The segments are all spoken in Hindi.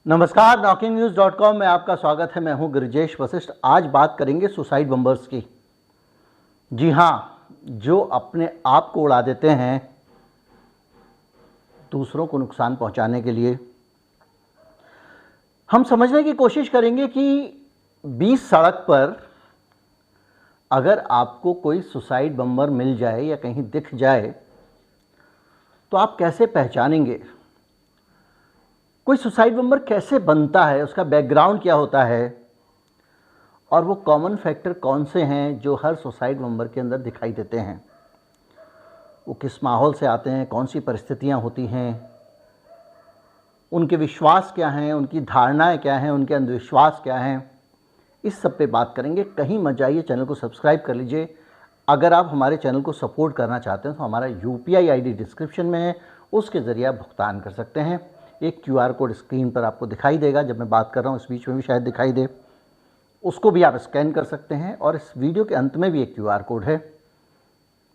नमस्कार, knockinnews.com में आपका स्वागत है। मैं हूं गिरिजेश वशिष्ठ। आज बात करेंगे सुसाइड बम्बर्स की। जी हाँ, जो अपने आप को उड़ा देते हैं दूसरों को नुकसान पहुंचाने के लिए। हम समझने की कोशिश करेंगे कि 20 सड़क पर अगर आपको कोई सुसाइड बम्बर मिल जाए या कहीं दिख जाए तो आप कैसे पहचानेंगे? कोई सुसाइड बम्बर कैसे बनता है, उसका बैकग्राउंड क्या होता है, और वो कॉमन फैक्टर कौन से हैं जो हर सुसाइड बम्बर के अंदर दिखाई देते हैं। वो किस माहौल से आते हैं, कौन सी परिस्थितियां होती हैं, उनके विश्वास क्या हैं, उनकी धारणाएं क्या हैं, उनके अंधविश्वास क्या हैं, इस सब पे बात करेंगे। कहीं मत जाइए, चैनल को सब्सक्राइब कर लीजिए। अगर आप हमारे चैनल को सपोर्ट करना चाहते हैं तो हमारा UPI ID डिस्क्रिप्शन में है, उसके ज़रिए आप भुगतान कर सकते हैं। एक QR कोड स्क्रीन पर आपको दिखाई देगा, जब मैं बात कर रहा हूँ इस बीच में भी शायद दिखाई दे, उसको भी आप स्कैन कर सकते हैं। और इस वीडियो के अंत में भी एक QR कोड है।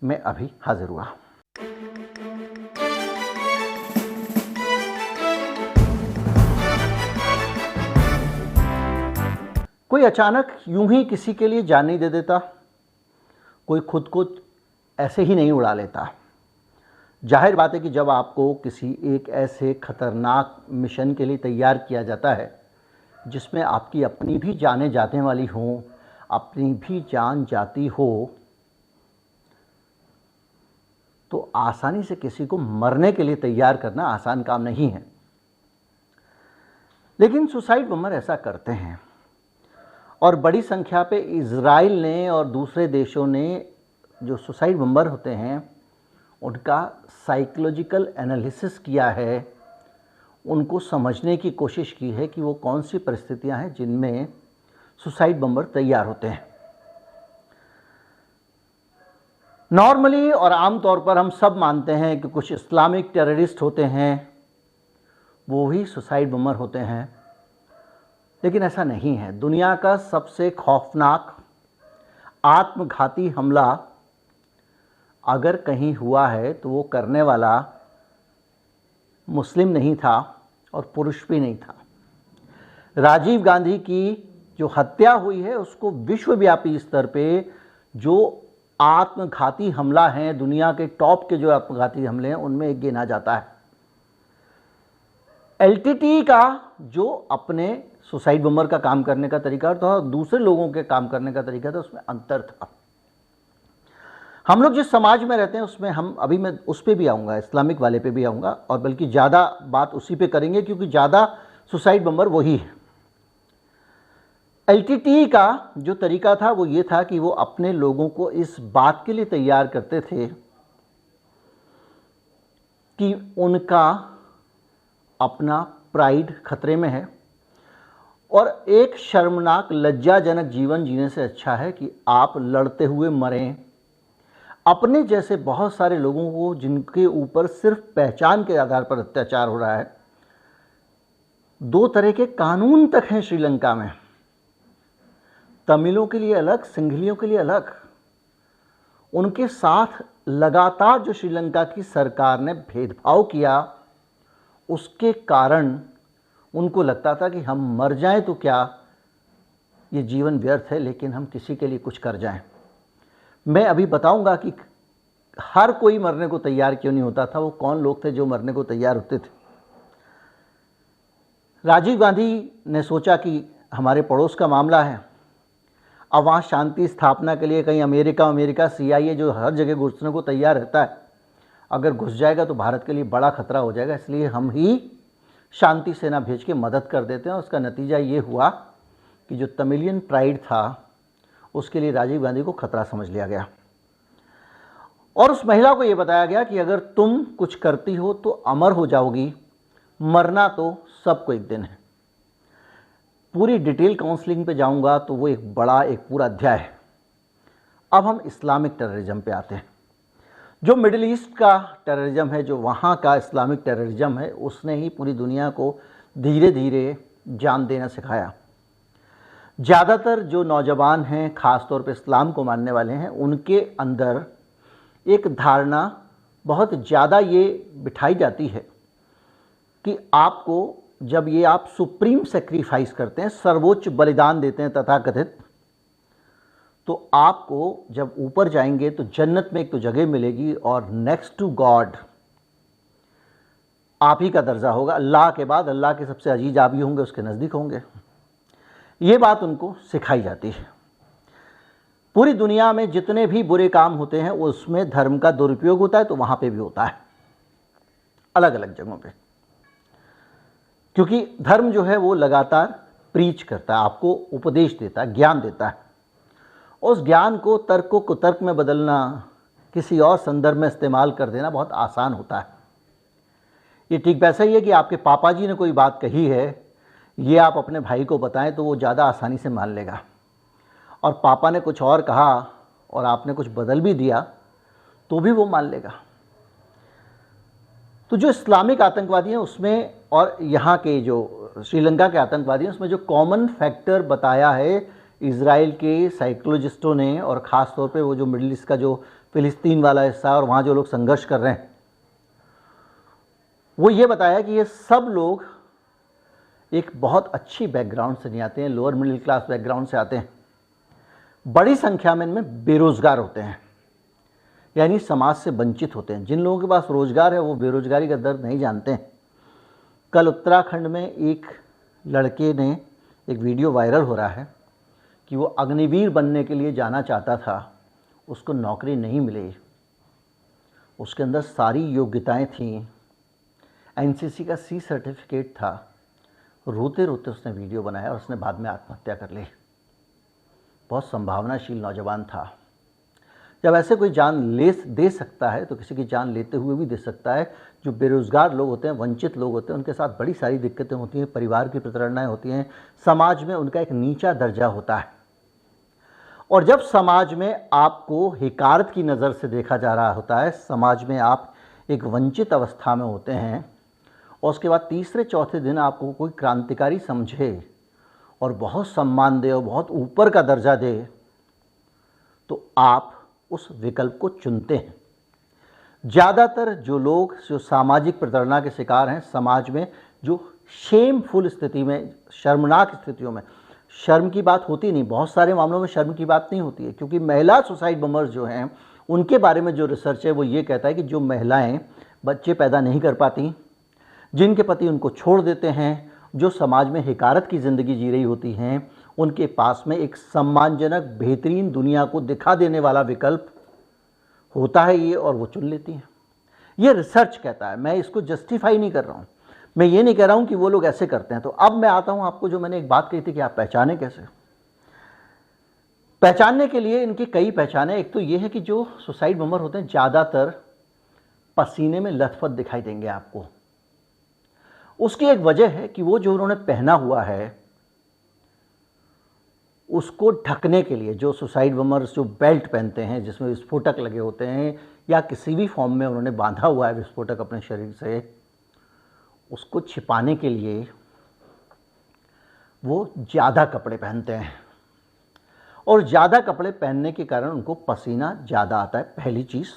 मैं अभी हाजिर हुआ। कोई अचानक यूं ही किसी के लिए जान नहीं दे देता, कोई खुद को ऐसे ही नहीं उड़ा लेता। जाहिर बात है कि जब आपको किसी एक ऐसे खतरनाक मिशन के लिए तैयार किया जाता है जिसमें आपकी अपनी भी जानें जाने वाली हों, अपनी भी जान जाती हो, तो आसानी से किसी को मरने के लिए तैयार करना आसान काम नहीं है। लेकिन सुसाइड बम्बर ऐसा करते हैं और बड़ी संख्या पे इजराइल ने और दूसरे देशों ने जो सुसाइड बम्बर होते हैं उनका साइकोलॉजिकल एनालिसिस किया है, उनको समझने की कोशिश की है कि वो कौन सी परिस्थितियां हैं जिनमें सुसाइड बम्बर तैयार होते हैं। नॉर्मली और आम तौर पर हम सब मानते हैं कि कुछ इस्लामिक टेररिस्ट होते हैं, वो ही सुसाइड बम्बर होते हैं, लेकिन ऐसा नहीं है। दुनिया का सबसे खौफनाक आत्मघाती हमला अगर कहीं हुआ है तो वो करने वाला मुस्लिम नहीं था और पुरुष भी नहीं था। राजीव गांधी की जो हत्या हुई है उसको विश्वव्यापी स्तर पे जो आत्मघाती हमला है, दुनिया के टॉप के जो आत्मघाती हमले हैं उनमें एक गिना जाता है। LTTE का जो अपने सुसाइड बम्बर का काम करने का तरीका था और दूसरे लोगों के काम करने का तरीका था, उसमें अंतर था। हम लोग जिस समाज में रहते हैं उसमें अभी मैं उस पे भी आऊँगा, इस्लामिक वाले पे भी आऊँगा, और बल्कि ज़्यादा बात उसी पे करेंगे क्योंकि ज़्यादा सुसाइड बम्बर वही है। LTTE का जो तरीका था वो ये था कि वो अपने लोगों को इस बात के लिए तैयार करते थे कि उनका अपना प्राइड खतरे में है और एक शर्मनाक लज्जाजनक जीवन जीने से अच्छा है कि आप लड़ते हुए मरें। अपने जैसे बहुत सारे लोगों को जिनके ऊपर सिर्फ पहचान के आधार पर अत्याचार हो रहा है। 2 तरह के कानून तक हैं श्रीलंका में, तमिलों के लिए अलग, सिंघलियों के लिए अलग। उनके साथ लगातार जो श्रीलंका की सरकार ने भेदभाव किया, उसके कारण उनको लगता था कि हम मर जाएं तो क्या, ये जीवन व्यर्थ है, लेकिन हम किसी के लिए कुछ कर जाएं। मैं अभी बताऊंगा कि हर कोई मरने को तैयार क्यों नहीं होता था, वो कौन लोग थे जो मरने को तैयार होते थे। राजीव गांधी ने सोचा कि हमारे पड़ोस का मामला है, अब वहाँ शांति स्थापना के लिए कहीं अमेरिका CIA जो हर जगह घुसने को तैयार रहता है, अगर घुस जाएगा तो भारत के लिए बड़ा खतरा हो जाएगा, इसलिए हम ही शांति सेना भेज के मदद कर देते हैं। उसका नतीजा ये हुआ कि जो तमिलियन प्राइड था उसके लिए राजीव गांधी को खतरा समझ लिया गया और उस महिला को ये बताया गया कि अगर तुम कुछ करती हो तो अमर हो जाओगी, मरना तो सबको एक दिन है। पूरी डिटेल काउंसलिंग पे जाऊंगा तो वो एक पूरा अध्याय है। अब हम इस्लामिक टेररिज्म पे आते हैं। जो मिडिल ईस्ट का टेररिज्म है, जो वहाँ का इस्लामिक टेररिज्म है, उसने ही पूरी दुनिया को धीरे धीरे जान देना सिखाया। ज़्यादातर जो नौजवान हैं, ख़ास तौर पे इस्लाम को मानने वाले हैं, उनके अंदर एक धारणा बहुत ज़्यादा ये बिठाई जाती है कि आपको जब ये आप सुप्रीम सेक्रीफाइस करते हैं, सर्वोच्च बलिदान देते हैं तथाकथित, तो आपको जब ऊपर जाएंगे तो जन्नत में एक तो जगह मिलेगी और नेक्स्ट टू गॉड आप ही का दर्जा होगा। अल्लाह के बाद अल्लाह के सबसे अजीज आप ही होंगे, उसके नज़दीक होंगे। ये बात उनको सिखाई जाती है। पूरी दुनिया में जितने भी बुरे काम होते हैं उसमें धर्म का दुरुपयोग होता है, तो वहाँ पे भी होता है, अलग अलग जगहों पे। क्योंकि धर्म जो है वो लगातार प्रीच करता है, आपको उपदेश देता है, ज्ञान देता है। उस ज्ञान को तर्क को कुतर्क में बदलना, किसी और संदर्भ में इस्तेमाल कर देना बहुत आसान होता है। ये ठीक वैसा ही है कि आपके पापा जी ने कोई बात कही है, ये आप अपने भाई को बताएं तो वो ज़्यादा आसानी से मान लेगा, और पापा ने कुछ और कहा और आपने कुछ बदल भी दिया तो भी वो मान लेगा। तो जो इस्लामिक आतंकवादी हैं उसमें और यहाँ के जो श्रीलंका के आतंकवादी हैं उसमें जो कॉमन फैक्टर बताया है इजराइल के साइकोलॉजिस्टों ने, और ख़ास तौर पे वो जो मिडिल ईस्ट का जो फ़िलिस्तीन वाला हिस्सा है और वहाँ जो लोग संघर्ष कर रहे हैं, वो ये बताया कि ये सब लोग एक बहुत अच्छी बैकग्राउंड से नहीं आते हैं, लोअर मिडिल क्लास बैकग्राउंड से आते हैं। बड़ी संख्या में इनमें बेरोज़गार होते हैं, यानी समाज से वंचित होते हैं। जिन लोगों के पास रोज़गार है वो बेरोज़गारी का दर्द नहीं जानते हैं। कल उत्तराखंड में एक लड़के ने, एक वीडियो वायरल हो रहा है कि वो अग्निवीर बनने के लिए जाना चाहता था, उसको नौकरी नहीं मिली। उसके अंदर सारी योग्यताएं थीं, एनसीसी का सी सर्टिफिकेट था। रोते रोते उसने वीडियो बनाया और उसने बाद में आत्महत्या कर ली। बहुत संभावनाशील नौजवान था। जब ऐसे कोई जान दे सकता है तो किसी की जान लेते हुए भी दे सकता है। जो बेरोज़गार लोग होते हैं, वंचित लोग होते हैं, उनके साथ बड़ी सारी दिक्कतें होती हैं, परिवार की प्रताड़नाएं होती हैं, समाज में उनका एक नीचा दर्जा होता है। और जब समाज में आपको हिकारत की नज़र से देखा जा रहा होता है, समाज में आप एक वंचित अवस्था में होते हैं, और उसके बाद तीसरे चौथे दिन आपको कोई क्रांतिकारी समझे और बहुत सम्मान दे और बहुत ऊपर का दर्जा दे, तो आप उस विकल्प को चुनते हैं। ज़्यादातर जो लोग जो सामाजिक प्रताड़ना के शिकार हैं, समाज में जो शेमफुल स्थिति में, शर्मनाक स्थितियों में, शर्म की बात होती नहीं, बहुत सारे मामलों में शर्म की बात नहीं होती है, क्योंकि महिला सुसाइड बमर्स जो हैं उनके बारे में जो रिसर्च है वो ये कहता है कि जो महिलाएं बच्चे पैदा नहीं कर पाती, जिनके पति उनको छोड़ देते हैं, जो समाज में हिकारत की ज़िंदगी जी रही होती हैं, उनके पास में एक सम्मानजनक बेहतरीन दुनिया को दिखा देने वाला विकल्प होता है ये, और वो चुन लेती हैं। ये रिसर्च कहता है, मैं इसको जस्टिफाई नहीं कर रहा हूँ, मैं ये नहीं कह रहा हूँ कि वो लोग ऐसे करते हैं। तो अब मैं आता हूँ आपको, जो मैंने एक बात कही थी कि आप पहचाने कैसे। पहचानने के लिए इनकी कई पहचानें। एक तो ये है कि जो सुसाइड बमर होते हैं ज़्यादातर पसीने में लथपथ दिखाई देंगे आपको। उसकी एक वजह है कि वो जो उन्होंने पहना हुआ है उसको ढकने के लिए, जो सुसाइड बमर्स जो बेल्ट पहनते हैं जिसमें विस्फोटक लगे होते हैं, या किसी भी फॉर्म में उन्होंने बांधा हुआ है विस्फोटक अपने शरीर से, उसको छिपाने के लिए वो ज़्यादा कपड़े पहनते हैं। और ज़्यादा कपड़े पहनने के कारण उनको पसीना ज़्यादा आता है, पहली चीज़।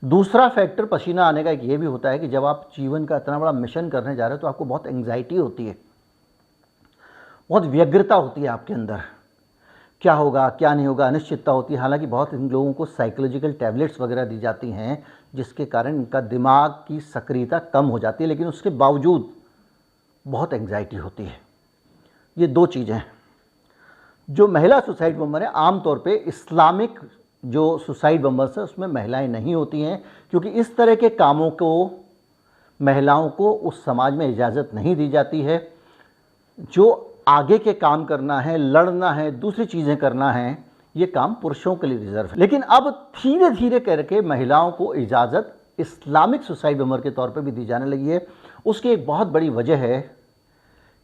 दूसरा फैक्टर पसीना आने का एक ये भी होता है कि जब आप जीवन का इतना बड़ा मिशन करने जा रहे हो तो आपको बहुत एंग्जाइटी होती है, बहुत व्यग्रता होती है आपके अंदर, क्या होगा क्या नहीं होगा, अनिश्चितता होती है। हालांकि बहुत इन लोगों को साइकोलॉजिकल टैबलेट्स वगैरह दी जाती हैं जिसके कारण इनका दिमाग की सक्रियता कम हो जाती है, लेकिन उसके बावजूद बहुत एंग्जाइटी होती है। ये दो चीज़ें हैं। जो महिला सुसाइड बमर है, आमतौर पे इस्लामिक जो सुसाइड बमर्स है उसमें महिलाएं नहीं होती हैं, क्योंकि इस तरह के कामों को महिलाओं को उस समाज में इजाज़त नहीं दी जाती है। जो आगे के काम करना है, लड़ना है, दूसरी चीज़ें करना है, ये काम पुरुषों के लिए रिजर्व है। लेकिन अब धीरे धीरे करके महिलाओं को इजाज़त इस्लामिक सुसाइड बमर के तौर पर भी दी जाने लगी है। उसकी एक बहुत बड़ी वजह है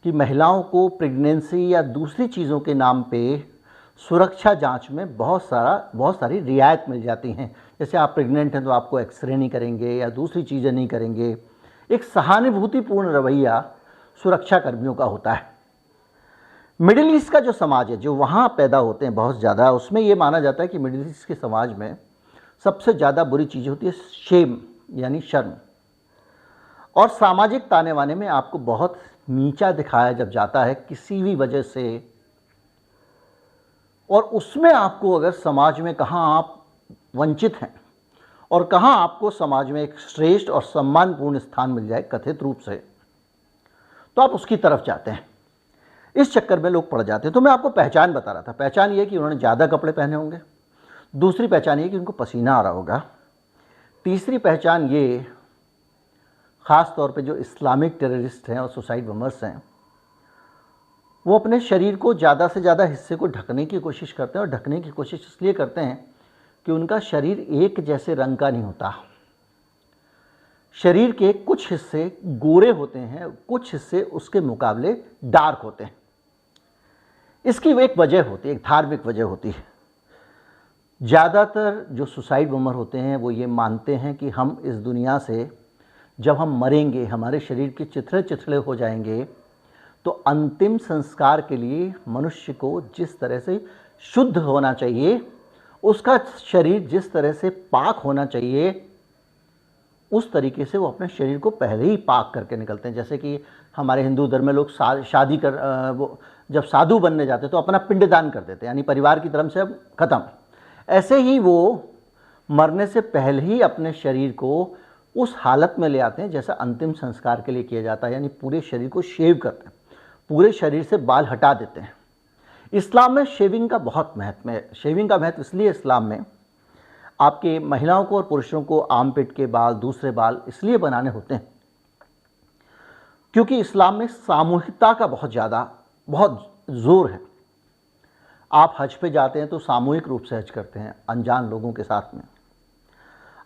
कि महिलाओं को प्रेगनेंसी या दूसरी चीज़ों के नाम पे सुरक्षा जांच में बहुत सारी रियायत मिल जाती हैं। जैसे आप प्रेग्नेंट हैं तो आपको एक्सरे नहीं करेंगे या दूसरी चीज़ें नहीं करेंगे। एक सहानुभूतिपूर्ण रवैया सुरक्षा कर्मियों का होता है। मिडिल ईस्ट का जो समाज है, जो वहाँ पैदा होते हैं बहुत ज़्यादा, उसमें ये माना जाता है कि मिडिल ईस्ट के समाज में सबसे ज़्यादा बुरी चीज़ होती है शेम, यानी शर्म। और सामाजिक ताने बाने में आपको बहुत नीचा दिखाया जब जाता है किसी भी वजह से, और उसमें आपको अगर समाज में कहाँ आप वंचित हैं और कहाँ आपको समाज में एक श्रेष्ठ और सम्मानपूर्ण स्थान मिल जाए कथित रूप से, तो आप उसकी तरफ जाते हैं। इस चक्कर में लोग पड़ जाते हैं। तो मैं आपको पहचान बता रहा था। पहचान ये कि उन्होंने ज़्यादा कपड़े पहने होंगे, दूसरी पहचान ये कि उनको पसीना आ रहा होगा, तीसरी पहचान ये ख़ास तौर पे जो इस्लामिक टेररिस्ट हैं और सुसाइड बमर्स हैं, वो अपने शरीर को ज़्यादा से ज़्यादा हिस्से को ढकने की कोशिश करते हैं, और ढकने की कोशिश इसलिए करते हैं कि उनका शरीर एक जैसे रंग का नहीं होता। शरीर के कुछ हिस्से गोरे होते हैं, कुछ हिस्से उसके मुकाबले डार्क होते हैं। इसकी एक वजह होती है, एक धार्मिक वजह होती है। ज़्यादातर जो सुसाइड बमर होते हैं वो ये मानते हैं कि हम इस दुनिया से जब हम मरेंगे, हमारे शरीर के चिथड़े चिथड़े हो जाएंगे, तो अंतिम संस्कार के लिए मनुष्य को जिस तरह से शुद्ध होना चाहिए, उसका शरीर जिस तरह से पाक होना चाहिए, उस तरीके से वो अपने शरीर को पहले ही पाक करके निकलते हैं। जैसे कि हमारे हिंदू धर्म में लोग शादी कर वो जब साधु बनने जाते तो अपना पिंडदान कर देते हैं, यानी परिवार की तरफ से अब ख़त्म। ऐसे ही वो मरने से पहले ही अपने शरीर को उस हालत में ले आते हैं जैसा अंतिम संस्कार के लिए किया जाता है, यानी पूरे शरीर को शेव करते हैं, पूरे शरीर से बाल हटा देते हैं। इस्लाम में शेविंग का बहुत महत्व है। शेविंग का महत्व इसलिए इस्लाम में आपके महिलाओं को और पुरुषों को आर्मपिट के बाल, दूसरे बाल इसलिए बनाने होते हैं क्योंकि इस्लाम में सामूहिकता का बहुत जोर है। आप हज पे जाते हैं तो सामूहिक रूप से हज करते हैं, अनजान लोगों के साथ में।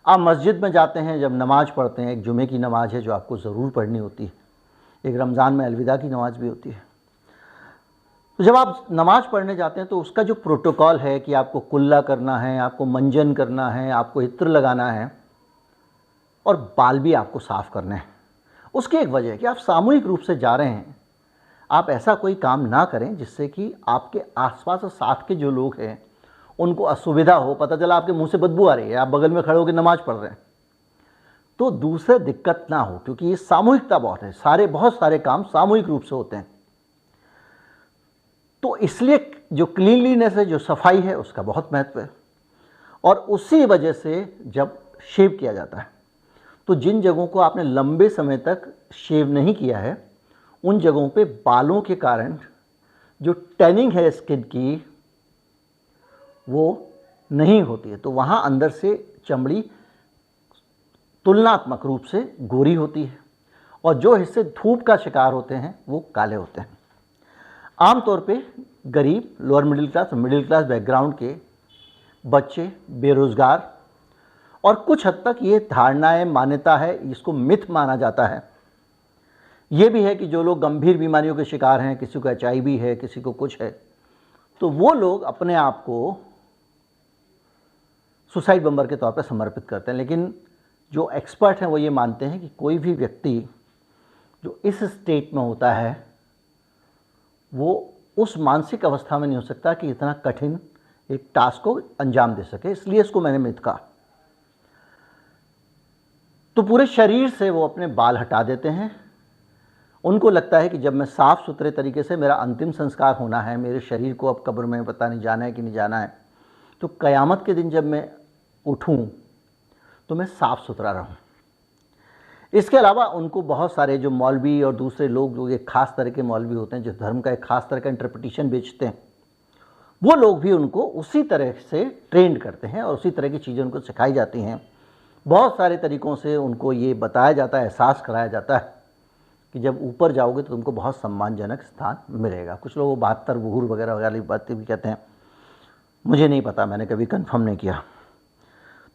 आप मस्जिद में जाते हैं, जब नमाज़ पढ़ते हैं, एक जुमे की नमाज़ है जो आपको ज़रूर पढ़नी होती है, एक रमज़ान में अलविदा की नमाज़ भी होती है। तो जब आप नमाज़ पढ़ने जाते हैं तो उसका जो प्रोटोकॉल है कि आपको कुल्ला करना है, आपको मंजन करना है, आपको इत्र लगाना है और बाल भी आपको साफ़ करने हैं। उसकी एक वजह है कि आप सामूहिक रूप से जा रहे हैं। आप ऐसा कोई काम ना करें जिससे कि आपके आसपास और साथ के जो लोग हैं उनको असुविधा हो। पता चला आपके मुंह से बदबू आ रही है, आप बगल में खड़े होकर नमाज़ पढ़ रहे हैं, तो दूसरे दिक्कत ना हो, क्योंकि ये सामूहिकता बहुत है। बहुत सारे काम सामूहिक रूप से होते हैं। तो इसलिए जो क्लीनलीनेस है, जो सफाई है, उसका बहुत महत्व है। और उसी वजह से जब शेव किया जाता है तो जिन जगहों को आपने लंबे समय तक शेव नहीं किया है, उन जगहों पे बालों के कारण जो टैनिंग है स्किन की वो नहीं होती है, तो वहाँ अंदर से चमड़ी तुलनात्मक रूप से गोरी होती है, और जो हिस्से धूप का शिकार होते हैं वो काले होते हैं। आमतौर पे गरीब, लोअर मिडिल क्लास बैकग्राउंड के बच्चे, बेरोज़गार, और कुछ हद तक ये धारणाएं, मान्यता है, इसको मिथ माना जाता है। ये भी है कि जो लोग गंभीर बीमारियों के शिकार हैं, किसी को HIV है, किसी को कुछ है, तो वो लोग अपने आप को सुसाइड बम्बर के तौर पर समर्पित करते हैं। लेकिन जो एक्सपर्ट हैं वो ये मानते हैं कि कोई भी व्यक्ति जो इस स्टेट में होता है वो उस मानसिक अवस्था में नहीं हो सकता कि इतना कठिन एक टास्क को अंजाम दे सके, इसलिए इसको मैंने मिथ कहा। तो पूरे शरीर से वो अपने बाल हटा देते हैं। उनको लगता है कि जब मैं साफ़ सुथरे तरीके से, मेरा अंतिम संस्कार होना है, मेरे शरीर को अब कब्र में पता नहीं जाना है कि नहीं जाना है, तो क़यामत के दिन जब मैं उठूं तो मैं साफ़ सुथरा रहूं। इसके अलावा उनको बहुत सारे जो मौलवी और दूसरे लोग, जो एक ख़ास तरह के मौलवी होते हैं जो धर्म का एक ख़ास तरह का इंटरप्रिटेशन बेचते हैं, वो लोग भी उनको उसी तरह से ट्रेंड करते हैं और उसी तरह की चीज़ें उनको सिखाई जाती हैं। बहुत सारे तरीक़ों से उनको ये बताया जाता है, एहसास कराया जाता है कि जब ऊपर जाओगे तो तुमको बहुत सम्मानजनक स्थान मिलेगा। कुछ लोग 72 वहूर वगैरह वगैरह बातें भी कहते हैं, मुझे नहीं पता, मैंने कभी कंफर्म नहीं किया।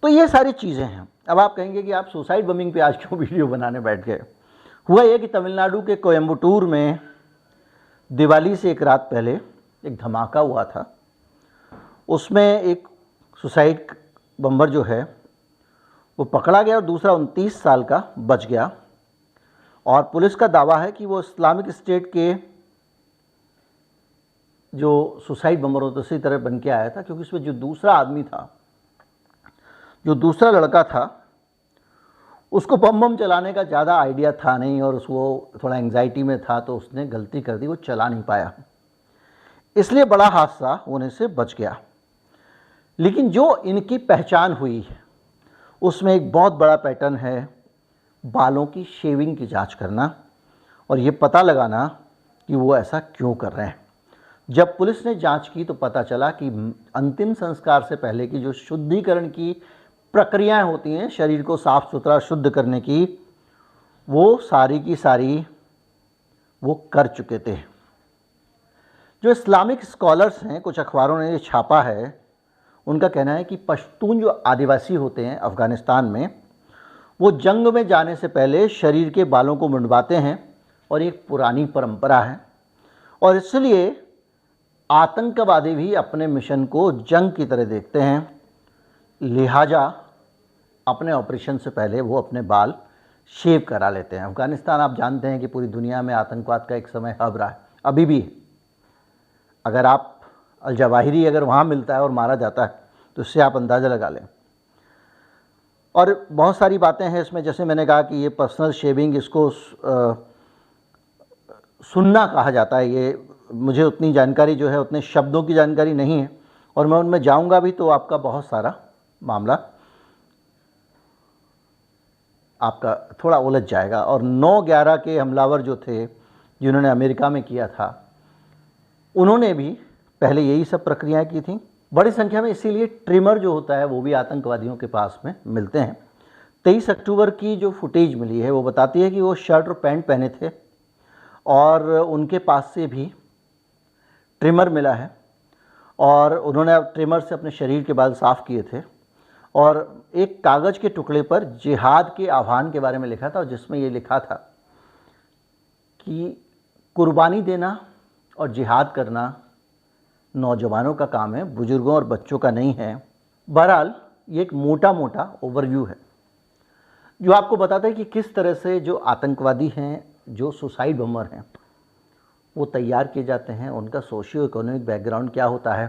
तो ये सारी चीज़ें हैं। अब आप कहेंगे कि आप सुसाइड बमिंग पे आज क्यों वीडियो बनाने बैठ गए। हुआ ये कि तमिलनाडु के कोयम्बटूर में दिवाली से एक रात पहले एक धमाका हुआ था। उसमें एक सुसाइड बम्बर जो है वो पकड़ा गया और दूसरा 29 साल का बच गया। और पुलिस का दावा है कि वो इस्लामिक स्टेट के जो सुसाइड बम्बर होते उसी तरह बन के आया था, क्योंकि उसमें जो दूसरा आदमी था, जो दूसरा लड़का था, उसको बम बम चलाने का ज़्यादा आइडिया था नहीं और वो थोड़ा एंग्जाइटी में था, तो उसने गलती कर दी, वो चला नहीं पाया, इसलिए बड़ा हादसा होने से बच गया। लेकिन जो इनकी पहचान हुई उसमें एक बहुत बड़ा पैटर्न है बालों की शेविंग की जांच करना और ये पता लगाना कि वो ऐसा क्यों कर रहे हैं। जब पुलिस ने जांच की तो पता चला कि अंतिम संस्कार से पहले की जो शुद्धिकरण की प्रक्रियाएं होती हैं शरीर को साफ सुथरा शुद्ध करने की, वो सारी की सारी वो कर चुके थे। जो इस्लामिक स्कॉलर्स हैं, कुछ अखबारों ने ये छापा है, उनका कहना है कि पश्तून जो आदिवासी होते हैं अफ़गानिस्तान में, वो जंग में जाने से पहले शरीर के बालों को मुंडवाते हैं और एक पुरानी परंपरा है और इसलिए आतंकवादी भी अपने मिशन को जंग की तरह देखते हैं, लिहाजा अपने ऑपरेशन से पहले वो अपने बाल शेव करा लेते हैं। अफ़गानिस्तान आप जानते हैं कि पूरी दुनिया में आतंकवाद का एक समय हब रहा है, अभी भी है। अगर आप अल जवाहिरी अगर वहाँ मिलता है और मारा जाता है तो इससे आप अंदाज़ा लगा लें। और बहुत सारी बातें हैं इसमें, जैसे मैंने कहा कि ये पर्सनल शेविंग, इसको सुनना कहा जाता है। ये मुझे उतनी जानकारी जो है, उतने शब्दों की जानकारी नहीं है और मैं उनमें जाऊंगा भी तो आपका बहुत सारा मामला आपका थोड़ा उलझ जाएगा। और 9/11 के हमलावर जो थे जिन्होंने अमेरिका में किया था, उन्होंने भी पहले यही सब प्रक्रियाएं की थी बड़ी संख्या में, इसीलिए ट्रिमर जो होता है वो भी आतंकवादियों के पास में मिलते हैं। 23 अक्टूबर की जो फुटेज मिली है वो बताती है कि वो शर्ट और पैंट पहने थे और उनके पास से भी ट्रिमर मिला है और उन्होंने ट्रिमर से अपने शरीर के बाल साफ़ किए थे और एक कागज़ के टुकड़े पर जिहाद के आह्वान के बारे में लिखा था और जिसमें ये लिखा था कि कुर्बानी देना और जिहाद करना नौजवानों का काम है, बुजुर्गों और बच्चों का नहीं है। बहरहाल ये एक मोटा मोटा ओवरव्यू है जो आपको बताता है कि किस तरह से जो आतंकवादी हैं, जो सुसाइड बमर हैं, वो तैयार किए जाते हैं, उनका सोशियो इकोनॉमिक बैकग्राउंड क्या होता है।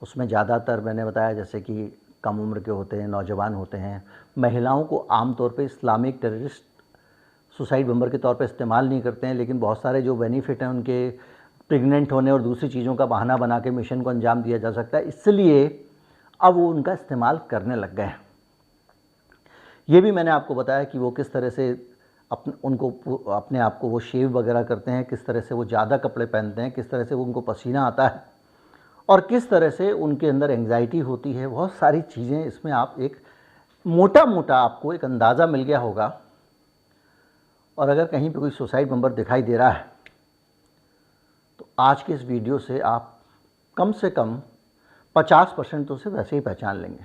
उसमें ज़्यादातर मैंने बताया जैसे कि कम उम्र के होते हैं, नौजवान होते हैं। महिलाओं को आमतौर पे इस्लामिक टेररिस्ट सुसाइड बमर के तौर पे इस्तेमाल नहीं करते हैं, लेकिन बहुत सारे जो बेनिफिट हैं उनके प्रेग्नेंट होने और दूसरी चीज़ों का बहाना बना के मिशन को अंजाम दिया जा सकता है, इसलिए अब वो उनका इस्तेमाल करने लग गए हैं। ये भी मैंने आपको बताया कि वो किस तरह से अपने आप को वो शेव वगैरह करते हैं, किस तरह से वो ज़्यादा कपड़े पहनते हैं, किस तरह से वो उनको पसीना आता है और किस तरह से उनके अंदर एंग्जाइटी होती है। बहुत सारी चीज़ें इसमें आप एक मोटा मोटा आपको एक अंदाज़ा मिल गया होगा। और अगर कहीं पे कोई सुसाइड बम्बर दिखाई दे रहा है तो आज के इस वीडियो से आप कम से कम 50% तो उसे वैसे ही पहचान लेंगे।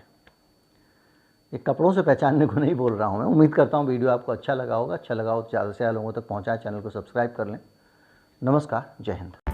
ये कपड़ों से पहचानने को नहीं बोल रहा हूँ मैं। उम्मीद करता हूँ वीडियो आपको अच्छा लगा होगा। अच्छा लगा हो तो ज़्यादा से ज़्यादा लोगों तक पहुँचाएं, चैनल को सब्सक्राइब कर लें। नमस्कार, जय हिंद।